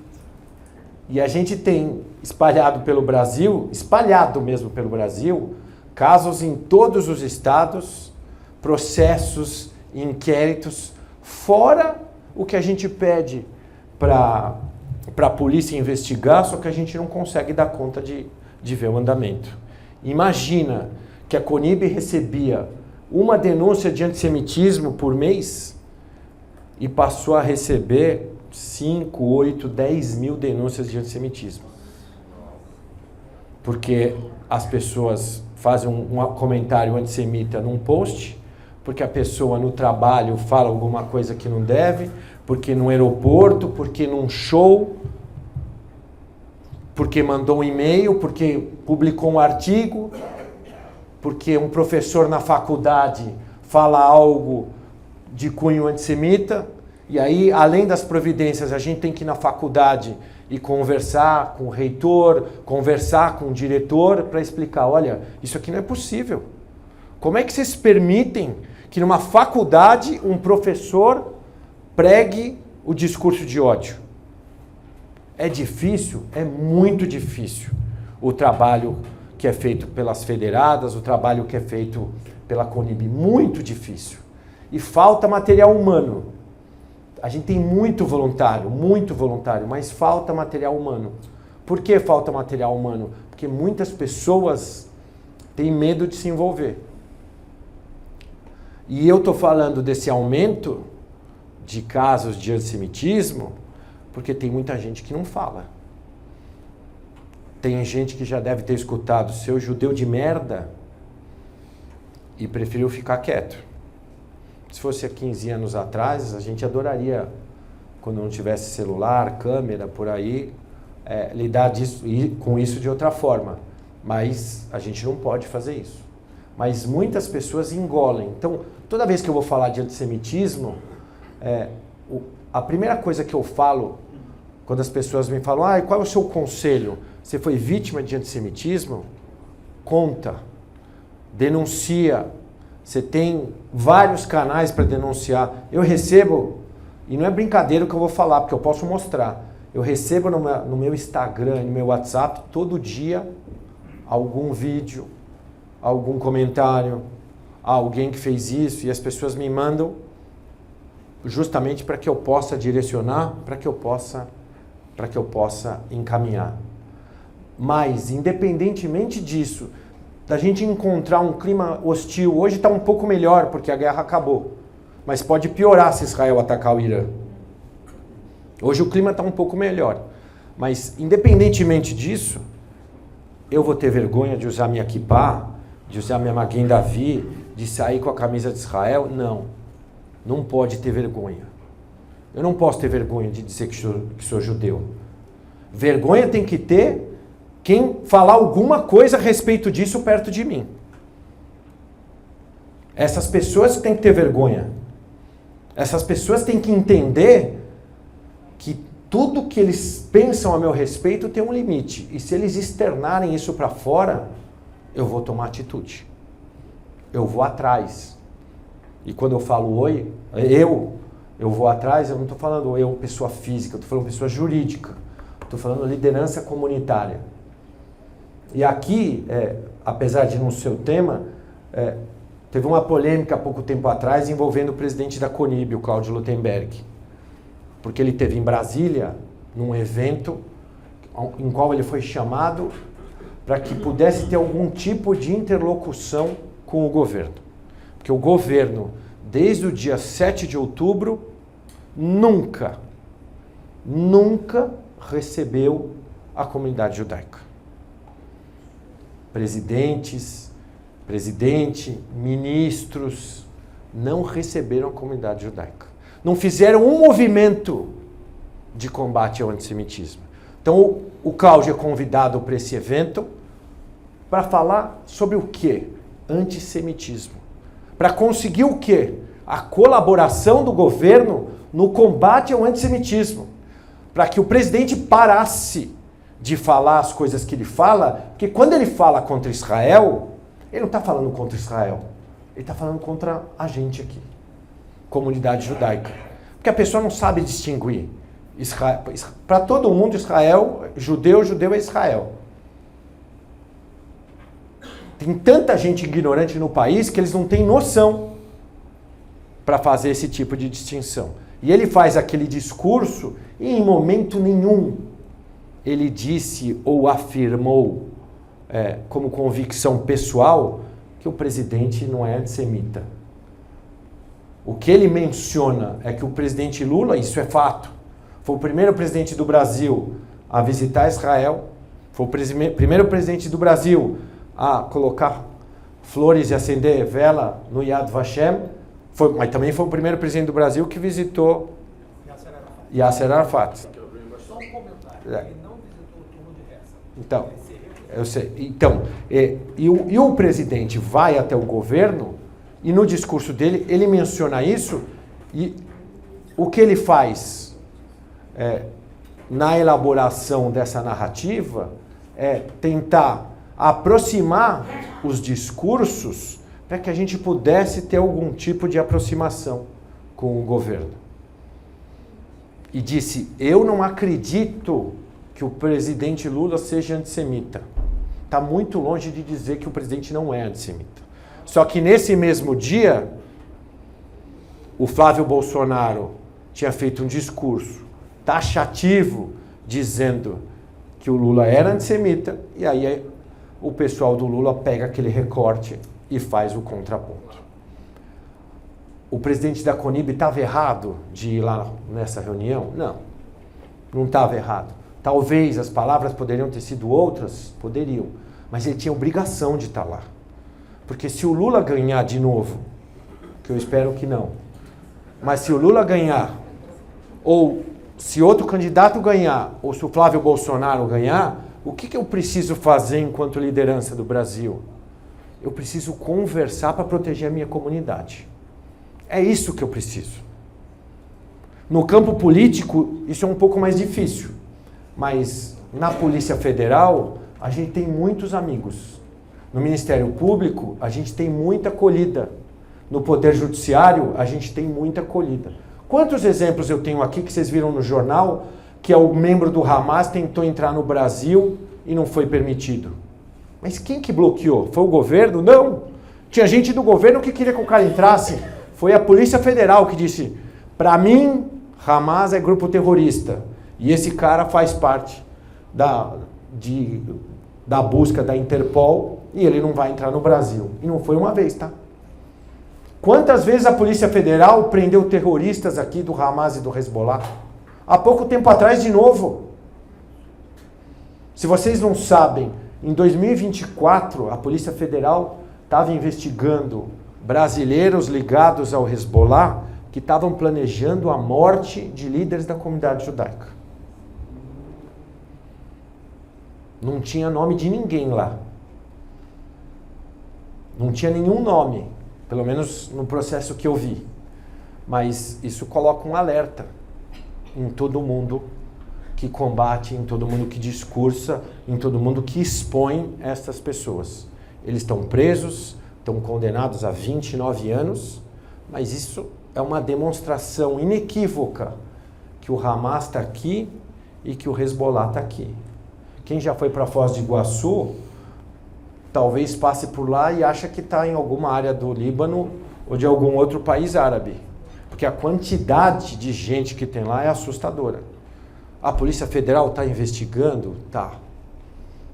E a gente tem espalhado pelo Brasil, espalhado mesmo pelo Brasil, casos em todos os estados, processos, inquéritos, fora o que a gente pede para a polícia investigar, só que a gente não consegue dar conta de ver o andamento. Imagina que a CONIB recebia uma denúncia de antissemitismo por mês e passou a receber 5, 8, 10 mil denúncias de antissemitismo. Porque as pessoas fazem um comentário antissemita num post, porque a pessoa no trabalho fala alguma coisa que não deve, porque no aeroporto, porque num show, porque mandou um e-mail, porque publicou um artigo, porque um professor na faculdade fala algo de cunho antissemita, e aí, além das providências, a gente tem que ir na faculdade e conversar com o reitor, conversar com o diretor para explicar, olha, isso aqui não é possível. Como é que vocês permitem que numa faculdade um professor pregue o discurso de ódio? É difícil, é muito difícil o trabalho que é feito pelas federadas, o trabalho que é feito pela CONIB, muito difícil. E falta material humano. A gente tem muito voluntário, mas falta material humano. Por que falta material humano? Porque muitas pessoas têm medo de se envolver. E eu estou falando desse aumento de casos de antissemitismo porque tem muita gente que não fala. Tem gente que já deve ter escutado seu judeu de merda e preferiu ficar quieto. Se fosse há 15 anos atrás, a gente adoraria, quando não tivesse celular, câmera, por aí, lidar com isso de outra forma. Mas a gente não pode fazer isso. Mas muitas pessoas engolem. Então, toda vez que eu vou falar de antissemitismo, a primeira coisa que eu falo, quando as pessoas me falam, qual é o seu conselho? Você foi vítima de antissemitismo? Conta, denuncia. Você tem vários canais para denunciar. Eu recebo, e não é brincadeira o que eu vou falar, porque eu posso mostrar. Eu recebo no meu Instagram, no meu WhatsApp, todo dia, algum vídeo, algum comentário, alguém que fez isso, e as pessoas me mandam justamente para que eu possa direcionar, para que eu possa encaminhar. Mas, independentemente disso, da gente encontrar um clima hostil, hoje está um pouco melhor, porque a guerra acabou. Mas pode piorar se Israel atacar o Irã. Hoje o clima está um pouco melhor. Mas, independentemente disso, eu vou ter vergonha de usar minha kippah, de usar minha Magen Davi, de sair com a camisa de Israel? Não. Não pode ter vergonha. Eu não posso ter vergonha de dizer que sou judeu. Vergonha tem que ter quem falar alguma coisa a respeito disso perto de mim. Essas pessoas têm que ter vergonha. Essas pessoas têm que entender que tudo que eles pensam a meu respeito tem um limite. E se eles externarem isso para fora, eu vou tomar atitude. Eu vou atrás. E quando eu falo eu vou atrás, eu não estou falando eu, pessoa física, eu estou falando pessoa jurídica. Estou falando liderança comunitária. E aqui, apesar de não ser o tema, teve uma polêmica há pouco tempo atrás envolvendo o presidente da CONIB, o Cláudio Lutemberg. Porque ele esteve em Brasília, num evento em qual ele foi chamado para que pudesse ter algum tipo de interlocução com o governo. Porque o governo, desde o dia 7 de outubro, nunca recebeu a comunidade judaica. Presidente, ministros, não receberam a comunidade judaica. Não fizeram um movimento de combate ao antissemitismo. Então, o Cláudio é convidado para esse evento para falar sobre o quê? Antissemitismo. Para conseguir o quê? a colaboração do governo no combate ao antissemitismo, para que o presidente parasse de falar as coisas que ele fala, porque quando ele fala contra Israel, ele não está falando contra Israel, ele está falando contra a gente aqui, comunidade judaica. Porque a pessoa não sabe distinguir. Para todo mundo, Israel, judeu é Israel. Tem tanta gente ignorante no país que eles não têm noção para fazer esse tipo de distinção. E ele faz aquele discurso e em momento nenhum ele disse ou afirmou como convicção pessoal que o presidente não é antissemita. O que ele menciona é que o presidente Lula, isso é fato, foi o primeiro presidente do Brasil a visitar Israel, foi o primeiro presidente do Brasil a colocar flores e acender vela no Yad Vashem, mas também foi o primeiro presidente do Brasil que visitou Yasser Arafat. Só um comentário, ele não visitou o túmulo de Reza. Então, eu sei. Então, e o presidente vai até o governo e no discurso dele ele menciona isso e o que ele faz na elaboração dessa narrativa é tentar aproximar os discursos para que a gente pudesse ter algum tipo de aproximação com o governo. E disse, eu não acredito que o presidente Lula seja antissemita. Está muito longe de dizer que o presidente não é antissemita. Só que nesse mesmo dia, o Flávio Bolsonaro tinha feito um discurso taxativo dizendo que o Lula era antissemita, e aí o pessoal do Lula pega aquele recorte e faz o contraponto. O presidente da Conib estava errado de ir lá nessa reunião? Não, não estava errado. Talvez as palavras poderiam ter sido outras, poderiam, mas ele tinha obrigação de estar lá. Porque se o Lula ganhar de novo, que eu espero que não, mas se o Lula ganhar, ou se outro candidato ganhar, ou se o Flávio Bolsonaro ganhar, o que eu preciso fazer enquanto liderança do Brasil? Eu preciso conversar para proteger a minha comunidade. É isso que eu preciso. No campo político, isso é um pouco mais difícil, mas na Polícia Federal, a gente tem muitos amigos. No Ministério Público, a gente tem muita acolhida. No Poder Judiciário, a gente tem muita acolhida. Quantos exemplos eu tenho aqui que vocês viram no jornal que o membro do Hamas tentou entrar no Brasil e não foi permitido? Mas quem que bloqueou? Foi o governo? Não! Tinha gente do governo que queria que o cara entrasse. Foi a Polícia Federal que disse, para mim, Hamas é grupo terrorista. E esse cara faz parte da busca da Interpol e ele não vai entrar no Brasil. E não foi uma vez, tá? Quantas vezes a Polícia Federal prendeu terroristas aqui do Hamas e do Hezbollah? Há pouco tempo atrás, de novo. Se vocês não sabem, em 2024, a Polícia Federal estava investigando brasileiros ligados ao Hezbollah que estavam planejando a morte de líderes da comunidade judaica. Não tinha nome de ninguém lá. Não tinha nenhum nome, pelo menos no processo que eu vi. Mas isso coloca um alerta em todo mundo que combate, em todo mundo que discursa, em todo mundo que expõe essas pessoas. Eles estão presos, estão condenados a 29 anos, mas isso é uma demonstração inequívoca que o Hamas está aqui e que o Hezbollah está aqui. Quem já foi para Foz do Iguaçu, talvez passe por lá e acha que está em alguma área do Líbano ou de algum outro país árabe. Porque a quantidade de gente que tem lá é assustadora. A Polícia Federal está investigando? Tá.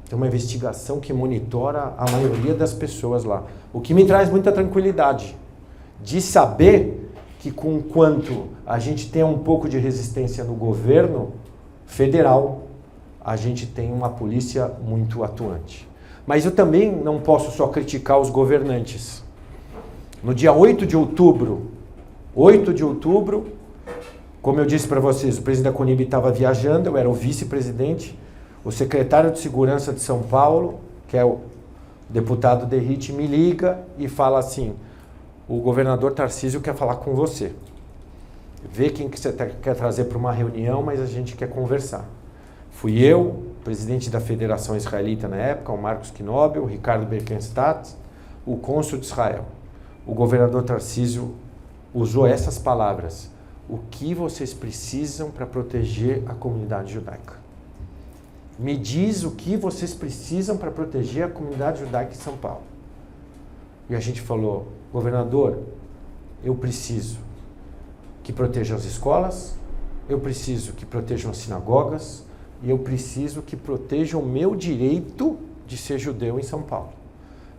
Tem uma investigação que monitora a maioria das pessoas lá. O que me traz muita tranquilidade de saber que, conquanto a gente tem um pouco de resistência no governo federal, a gente tem uma polícia muito atuante. Mas eu também não posso só criticar os governantes. No dia 8 de outubro, como eu disse para vocês, o presidente da Conib estava viajando, eu era o vice-presidente, o secretário de Segurança de São Paulo, que é o deputado Derrite, me liga e fala assim, o governador Tarcísio quer falar com você. Vê quem que você quer trazer para uma reunião, mas a gente quer conversar. Fui eu, presidente da Federação Israelita na época, o Marcos Knobel, o Ricardo Birkenstadt, o cônsul de Israel. O governador Tarcísio usou essas palavras. O que vocês precisam para proteger a comunidade judaica? Me diz o que vocês precisam para proteger a comunidade judaica em São Paulo. E a gente falou, governador, eu preciso que protejam as escolas, eu preciso que protejam as sinagogas e eu preciso que protejam o meu direito de ser judeu em São Paulo.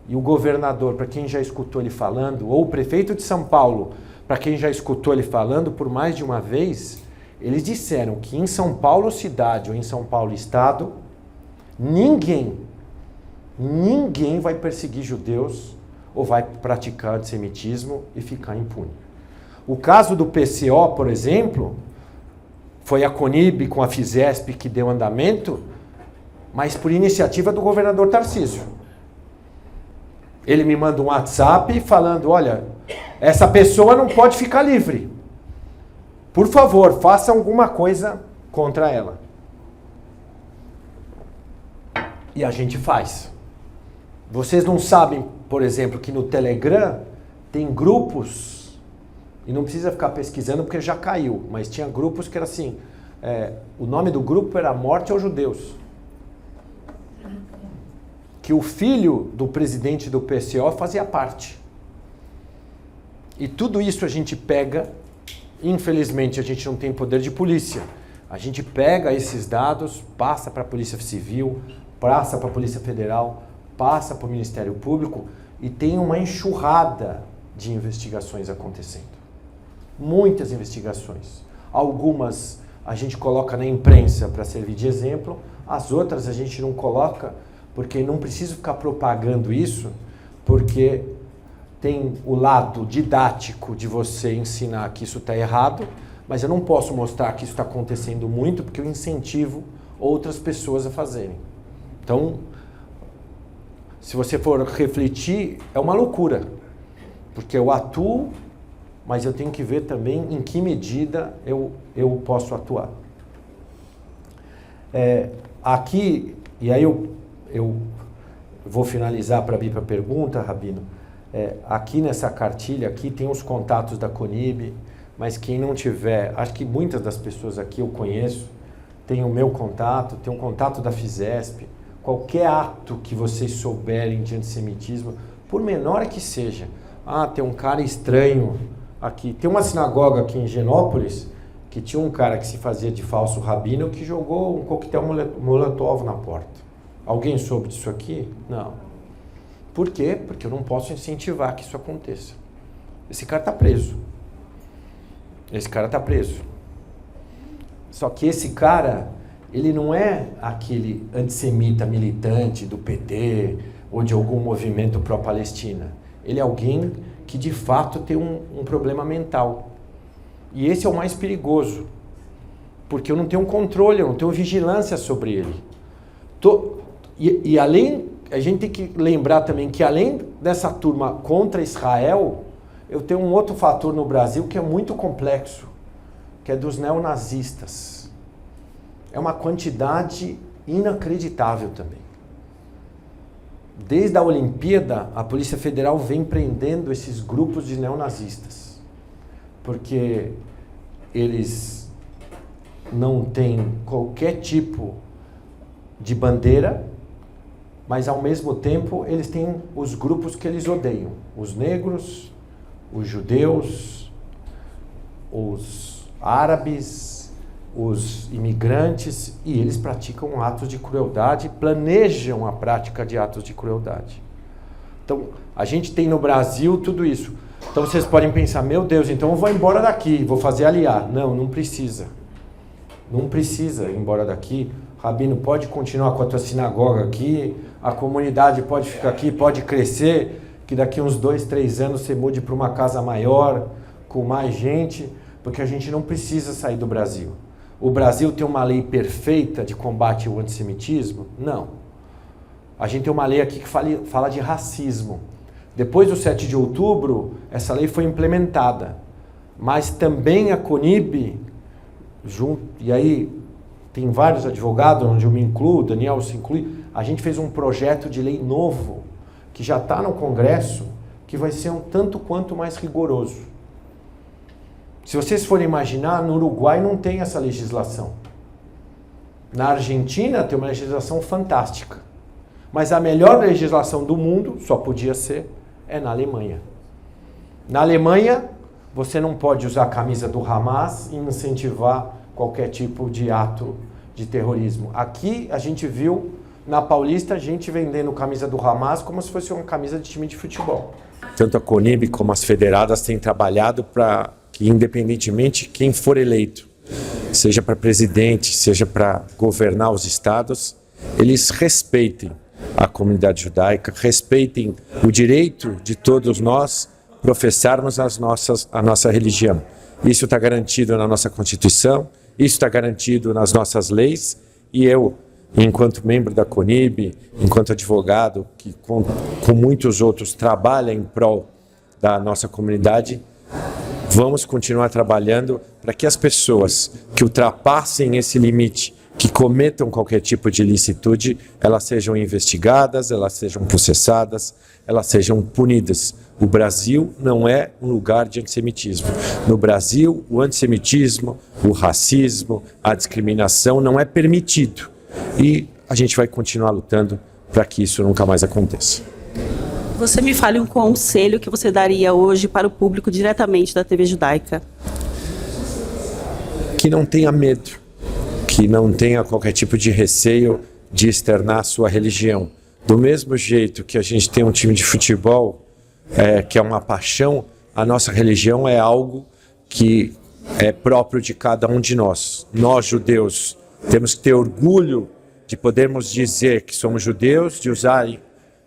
E o governador, para quem já escutou ele falando, ou o prefeito de São Paulo, para quem já escutou ele falando por mais de uma vez, eles disseram que em São Paulo cidade ou em São Paulo estado, ninguém vai perseguir judeus ou vai praticar antissemitismo e ficar impune. O caso do PCO, por exemplo, foi a Conib com a Fizesp que deu andamento, mas por iniciativa do governador Tarcísio. Ele me manda um WhatsApp falando, olha, essa pessoa não pode ficar livre. Por favor, faça alguma coisa contra ela. E a gente faz. Vocês não sabem, por exemplo, que no Telegram tem grupos, e não precisa ficar pesquisando porque já caiu, mas tinha grupos que era assim, o nome do grupo era Morte aos Judeus. Que o filho do presidente do PCO fazia parte. E tudo isso a gente pega, infelizmente a gente não tem poder de polícia, a gente pega esses dados, passa para a Polícia Civil, passa para a Polícia Federal, passa para o Ministério Público e tem uma enxurrada de investigações acontecendo. Muitas investigações. Algumas a gente coloca na imprensa para servir de exemplo, as outras a gente não coloca porque não precisa ficar propagando isso, porque tem o lado didático de você ensinar que isso está errado, mas eu não posso mostrar que isso está acontecendo muito porque eu incentivo outras pessoas a fazerem. Então, se você for refletir, é uma loucura, porque eu atuo, mas eu tenho que ver também em que medida eu posso atuar. Aqui, e aí eu vou finalizar para vir para a pergunta, Rabino. Aqui nessa cartilha aqui tem os contatos da Conib, mas quem não tiver, acho que muitas das pessoas aqui eu conheço, tem o meu contato, tem o contato da Fizesp. Qualquer ato que vocês souberem de antissemitismo, por menor que seja, tem um cara estranho aqui. Tem uma sinagoga aqui em Genópolis que tinha um cara que se fazia de falso rabino que jogou um coquetel molotov na porta. Alguém soube disso aqui? Não. Por quê? Porque eu não posso incentivar que isso aconteça. Esse cara está preso. Esse cara está preso. Só que esse cara, ele não é aquele antissemita militante do PT ou de algum movimento pró-Palestina. Ele é alguém que de fato tem um problema mental. E esse é o mais perigoso. Porque eu não tenho controle, eu não tenho vigilância sobre ele. E além, a gente tem que lembrar também que além dessa turma contra Israel, eu tenho um outro fator no Brasil que é muito complexo, que é dos neonazistas. É uma quantidade inacreditável também. Desde a Olimpíada, a Polícia Federal vem prendendo esses grupos de neonazistas, porque eles não têm qualquer tipo de bandeira, mas ao mesmo tempo eles têm os grupos que eles odeiam, os negros, os judeus, os árabes, os imigrantes, e eles praticam atos de crueldade, planejam a prática de atos de crueldade. Então, a gente tem no Brasil tudo isso. Então vocês podem pensar, meu Deus, então eu vou embora daqui, vou fazer aliar. Não, não precisa. Não precisa ir embora daqui. Rabino, pode continuar com a tua sinagoga aqui, a comunidade pode ficar aqui, pode crescer, que daqui uns 2, 3 anos você mude para uma casa maior, com mais gente, porque a gente não precisa sair do Brasil. O Brasil tem uma lei perfeita de combate ao antissemitismo? Não. A gente tem uma lei aqui que fala de racismo. Depois do 7 de outubro, essa lei foi implementada. Mas também a CONIB, e aí tem vários advogados, onde eu me incluo, o Daniel se inclui, a gente fez um projeto de lei novo, que já está no Congresso, que vai ser um tanto quanto mais rigoroso. Se vocês forem imaginar, no Uruguai não tem essa legislação. Na Argentina tem uma legislação fantástica. Mas a melhor legislação do mundo, só podia ser, é na Alemanha. Na Alemanha, você não pode usar a camisa do Hamas e incentivar qualquer tipo de ato de terrorismo. Aqui a gente viu, na Paulista, gente vendendo camisa do Hamas como se fosse uma camisa de time de futebol. Tanto a CONIB como as federadas têm trabalhado para que, independentemente quem for eleito, seja para presidente, seja para governar os estados, eles respeitem a comunidade judaica, respeitem o direito de todos nós professarmos a nossa religião. Isso está garantido na nossa Constituição, isso está garantido nas nossas leis, e eu, enquanto membro da CONIB, enquanto advogado, que com muitos outros trabalha em prol da nossa comunidade, vamos continuar trabalhando para que as pessoas que ultrapassem esse limite, que cometam qualquer tipo de ilicitude, elas sejam investigadas, elas sejam processadas, elas sejam punidas. O Brasil não é um lugar de antissemitismo. No Brasil, o antissemitismo, o racismo, a discriminação não é permitido. E a gente vai continuar lutando para que isso nunca mais aconteça. Você me fale um conselho que você daria hoje para o público diretamente da TV Judaica. Que não tenha medo, que não tenha qualquer tipo de receio de externar a sua religião. Do mesmo jeito que a gente tem um time de futebol, que é uma paixão, a nossa religião é algo que é próprio de cada um de nós. Nós, judeus, temos que ter orgulho de podermos dizer que somos judeus, de usar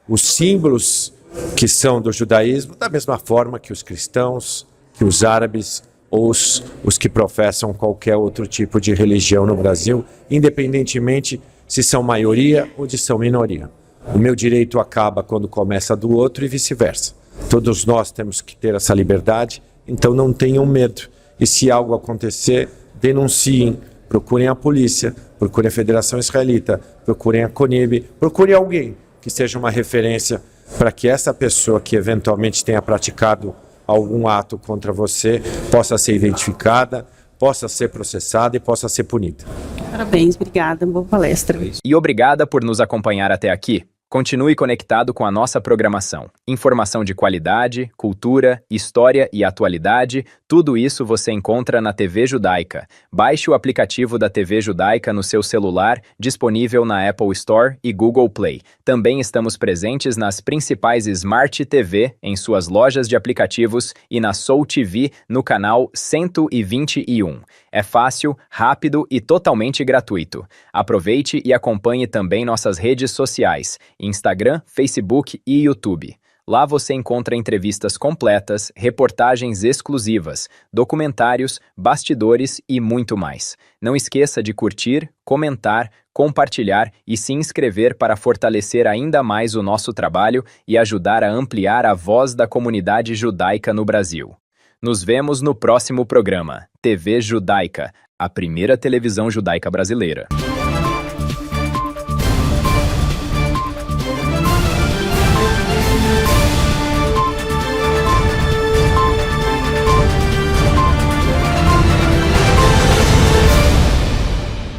os símbolos que são do judaísmo, da mesma forma que os cristãos, que os árabes ou os que professam qualquer outro tipo de religião no Brasil, independentemente se são maioria ou se são minoria. O meu direito acaba quando começa do outro e vice-versa. Todos nós temos que ter essa liberdade, então não tenham medo. E se algo acontecer, denunciem, procurem a polícia, procurem a Federação Israelita, procurem a CONIB, procurem alguém que seja uma referência para que essa pessoa que eventualmente tenha praticado algum ato contra você possa ser identificada, possa ser processada e possa ser punida. Parabéns, obrigada, boa palestra. E obrigada por nos acompanhar até aqui. Continue conectado com a nossa programação. Informação de qualidade, cultura, história e atualidade, tudo isso você encontra na TV Judaica. Baixe o aplicativo da TV Judaica no seu celular, disponível na Apple Store e Google Play. Também estamos presentes nas principais Smart TV, em suas lojas de aplicativos, e na Soul TV, no canal 121. É fácil, rápido e totalmente gratuito. Aproveite e acompanhe também nossas redes sociais, Instagram, Facebook e YouTube. Lá você encontra entrevistas completas, reportagens exclusivas, documentários, bastidores e muito mais. Não esqueça de curtir, comentar, compartilhar e se inscrever para fortalecer ainda mais o nosso trabalho e ajudar a ampliar a voz da comunidade judaica no Brasil. Nos vemos no próximo programa, TV Judaica, a primeira televisão judaica brasileira.